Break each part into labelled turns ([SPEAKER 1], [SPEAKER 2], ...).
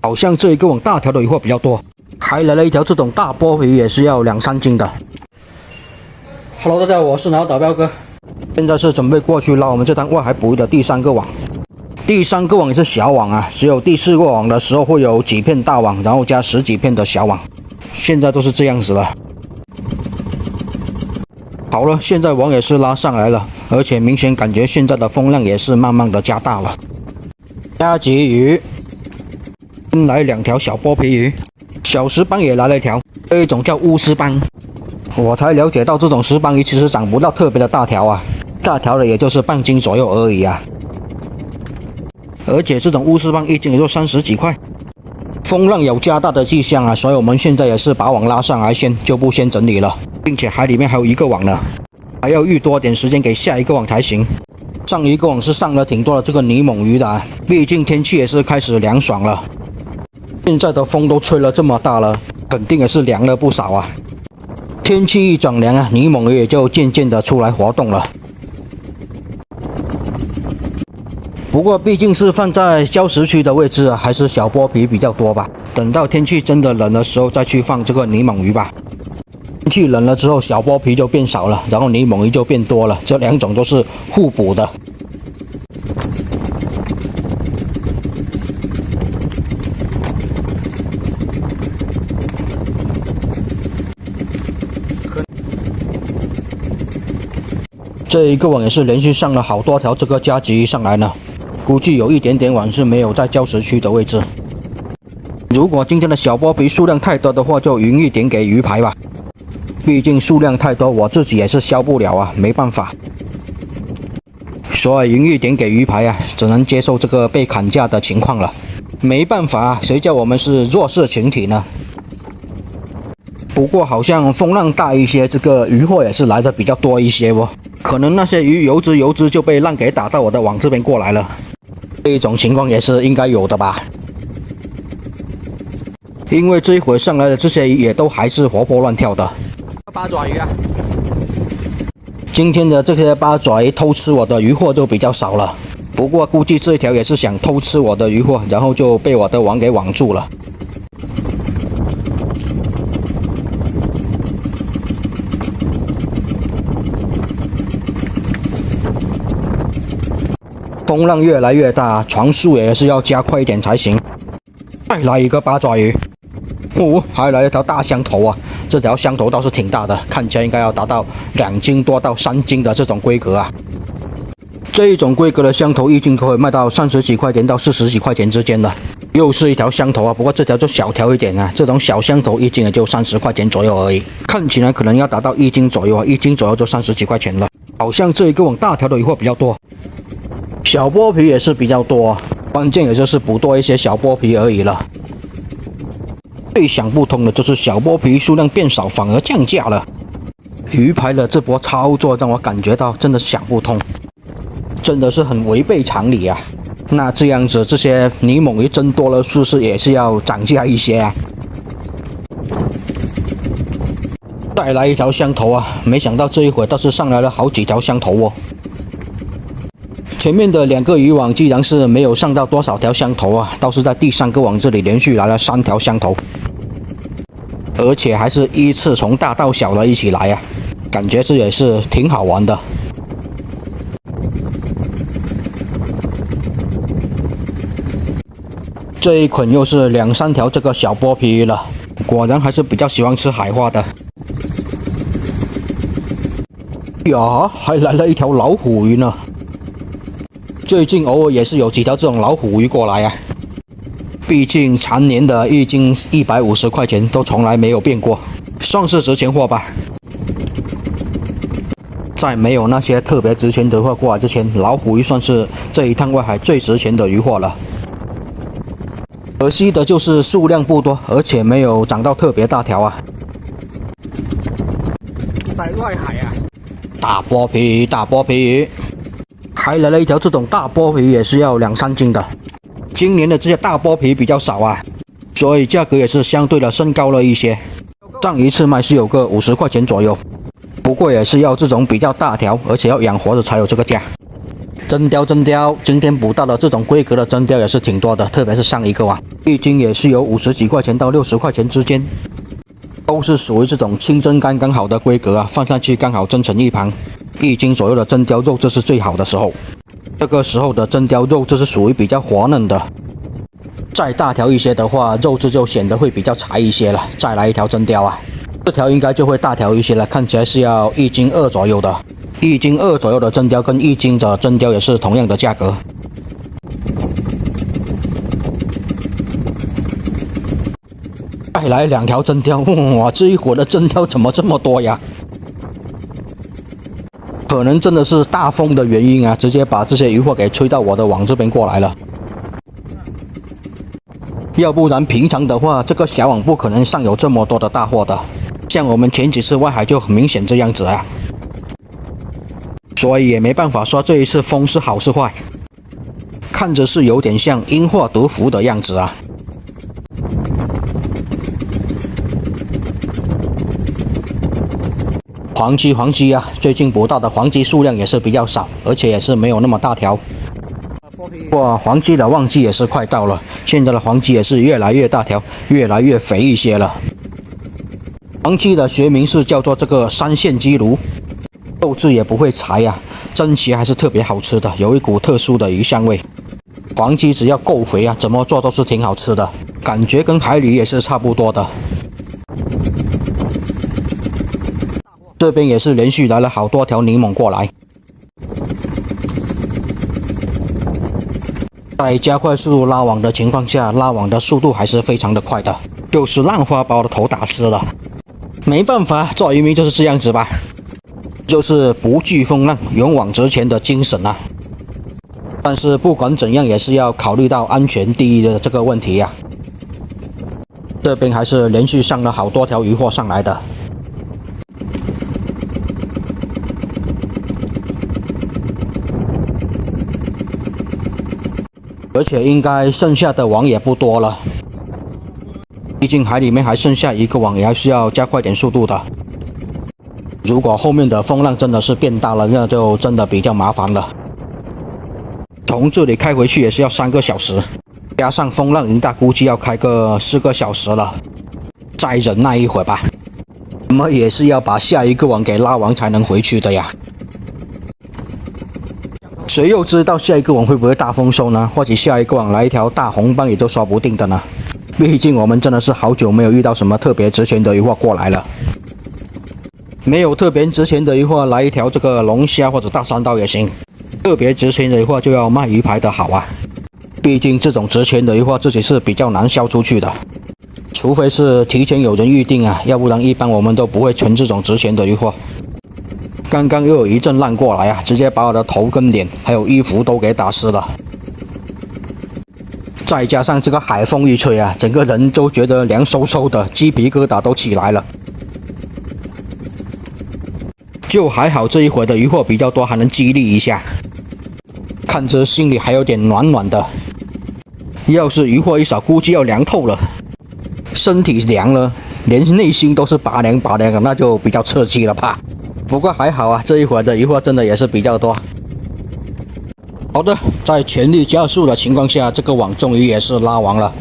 [SPEAKER 1] 好像这一个网大条的鱼货比较多，还来了一条这种大波皮，也是要2-3斤的。Hello， 大家好，我是脑导标哥，现在是准备过去捞我们这趟外海捕鱼的第3个网。第3个网也是小网啊，只有第4个网的时候会有几片大网，然后加10几片的小网，现在都是这样子了。好了，现在网也是拉上来了，而且明显感觉现在的风量也是慢慢的加大了。加鲫鱼，来2条小波皮鱼，小石斑也来了一条，这一种叫乌石斑。我才了解到这种石斑鱼其实长不到特别的大条啊，大条的也就是半斤左右而已啊。而且这种乌石斑一斤也就30几块。风浪有加大的迹象啊，所以我们现在也是把网拉上来就不先整理了，并且海里面还有1个网呢，还要预多点时间给下一个网才行。上一个网是上了挺多的这个泥猛鱼的啊，毕竟天气也是开始凉爽了。现在的风都吹了这么大了，肯定也是凉了不少啊。天气一转凉啊，泥猛鱼也就渐渐的出来活动了。不过毕竟是放在礁石区的位置啊，还是小波皮比较多吧。等到天气真的冷的时候再去放这个泥猛鱼吧。天气冷了之后，小波皮就变少了，然后泥猛鱼就变多了，这2种都是互补的。这一个网也是连续上了好多条这个加鲫鱼上来呢，估计有一点点网是没有在礁石区的位置。如果今天的小波皮数量太多的话，就匀一点给鱼排吧。毕竟数量太多，我自己也是消不了啊，没办法。所以匀一点给鱼排啊，只能接受这个被砍价的情况了。没办法啊，谁叫我们是弱势群体呢？不过好像风浪大一些，这个鱼货也是来的比较多一些哦。可能那些鱼游之就被浪给打到我的网这边过来了，这一种情况也是应该有的吧。因为这一会上来的这些鱼也都还是活泼乱跳的。
[SPEAKER 2] 八爪鱼啊！
[SPEAKER 1] 今天的这些八爪鱼偷吃我的鱼货就比较少了，不过估计这一条也是想偷吃我的鱼货，然后就被我的网给网住了。风浪越来越大，船速也是要加快一点才行。再来一个八爪鱼，还来一条大香头啊！这条香头倒是挺大的，看起来应该要达到2斤多到3斤的这种规格啊。这一种规格的香头1斤可以卖到30几块钱到40几块钱之间的。又是一条香头啊，不过这条就小条一点啊，这种小香头1斤也就30块钱左右而已。看起来可能要达到1斤左右啊，1斤左右就30几块钱了。好像这一个网大条的鱼货比较多。小波皮也是比较多，关键也就是捕多一些小波皮而已了。最想不通的就是小波皮数量变少，反而降价了。鱼排的这波操作让我感觉到真的想不通，真的是很违背常理啊。那这样子这些泥猛鱼增多了，是不是也是要涨价一些啊？再来一条香头啊，没想到这一会倒是上来了好几条香头哦。前面的2个渔网既然是没有上到多少条香头啊，倒是在第3个网这里连续来了3条香头，而且还是依次从大到小的一起来啊，感觉这也是挺好玩的。这一捆又是2-3条这个小波皮鱼了，果然还是比较喜欢吃海花的。呀，还来了一条老虎鱼呢。最近偶尔也是有几条这种老虎鱼过来啊，毕竟常年的1斤150块钱都从来没有变过，算是值钱货吧。在没有那些特别值钱的货过来之前，老虎鱼算是这一趟外海最值钱的鱼货了。可惜的就是数量不多，而且没有长到特别大条啊。
[SPEAKER 2] 在外海啊，
[SPEAKER 1] 大波皮鱼。还来了一条这种大波皮，也是要2-3斤的。今年的这些大波皮比较少啊，所以价格也是相对的升高了一些。上一次卖是有个50块钱左右，不过也是要这种比较大条，而且要养活的才有这个价。真鲷，今天捕到的这种规格的真鲷也是挺多的，特别是上一个网，一斤也是有50几块钱到60块钱之间，都是属于这种清蒸刚刚好的规格啊，放上去刚好蒸成一盘。1斤左右的真鲷肉，这是最好的时候。这个时候的真鲷肉，这是属于比较滑嫩的。再大条一些的话，肉质就显得会比较柴一些了。再来一条真鲷啊，这条应该就会大条一些了，看起来是要1斤2左右的。1斤2左右的真鲷跟1斤的真鲷也是同样的价格。再来2条真鲷，哇，这一伙的真鲷怎么这么多呀？可能真的是大风的原因啊，直接把这些渔获给吹到我的网这边过来了。要不然平常的话，这个小网不可能上有这么多的大货的。像我们前几次外海就很明显这样子啊，所以也没办法说这一次风是好是坏，看着是有点像因祸得福的样子啊。黄鲫啊，最近捕到的黄鲫数量也是比较少，而且也是没有那么大条。哇，黄鲫的旺季也是快到了，现在的黄鲫也是越来越大条，越来越肥一些了。黄鲫的学名是叫做这个3线鸡鲈，肉质也不会柴呀，蒸起来还是特别好吃的，有一股特殊的鱼香味。黄鲫只要够肥啊，怎么做都是挺好吃的，感觉跟海里也是差不多的。这边也是连续来了好多条柠檬过来，在加快速度拉网的情况下，拉网的速度还是非常的快的，就是浪花把我的头打湿了。没办法，做渔民就是这样子吧，就是不惧风浪，勇往直前的精神啊。但是不管怎样，也是要考虑到安全第一的这个问题呀。这边还是连续上了好多条渔获上来的。而且应该剩下的网也不多了，毕竟海里面还剩下一个网，也还是要加快点速度的。如果后面的风浪真的是变大了，那就真的比较麻烦了。从这里开回去也是要3个小时，加上风浪一大，估计要开个4个小时了。再忍耐一会儿吧，我们也是要把下一个网给拉完才能回去的呀。谁又知道下一个网会不会大丰收呢？或者下一个网来一条大红斑也都说不定的呢。毕竟我们真的是好久没有遇到什么特别值钱的渔获过来了。没有特别值钱的渔获，来一条这个龙虾或者大山刀也行。特别值钱的渔获就要卖鱼排的好啊。毕竟这种值钱的渔获自己是比较难销出去的，除非是提前有人预定啊，要不然一般我们都不会存这种值钱的渔获。刚刚又有一阵浪过来啊，直接把我的头跟脸还有衣服都给打湿了。再加上这个海风一吹啊，整个人都觉得凉飕飕的，鸡皮疙瘩都起来了。就还好这一会儿的渔获比较多，还能激励一下，看着心里还有点暖暖的。要是渔获一少，估计要凉透了，身体凉了，连内心都是拔凉的，那就比较刺激了吧。不过还好啊，这一会儿的渔获真的也是比较多。好的，在全力加速的情况下，这个网终于也是拉完了。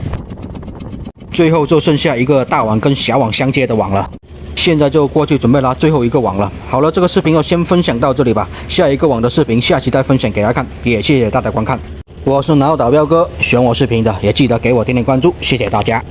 [SPEAKER 1] 最后就剩下一个大网跟小网相接的网了，现在就过去准备拉最后一个网了。好了，这个视频就先分享到这里吧，下一个网的视频下期再分享给大家看，也谢谢大家观看。我是脑导彪哥，喜欢我视频的也记得给我点点关注，谢谢大家。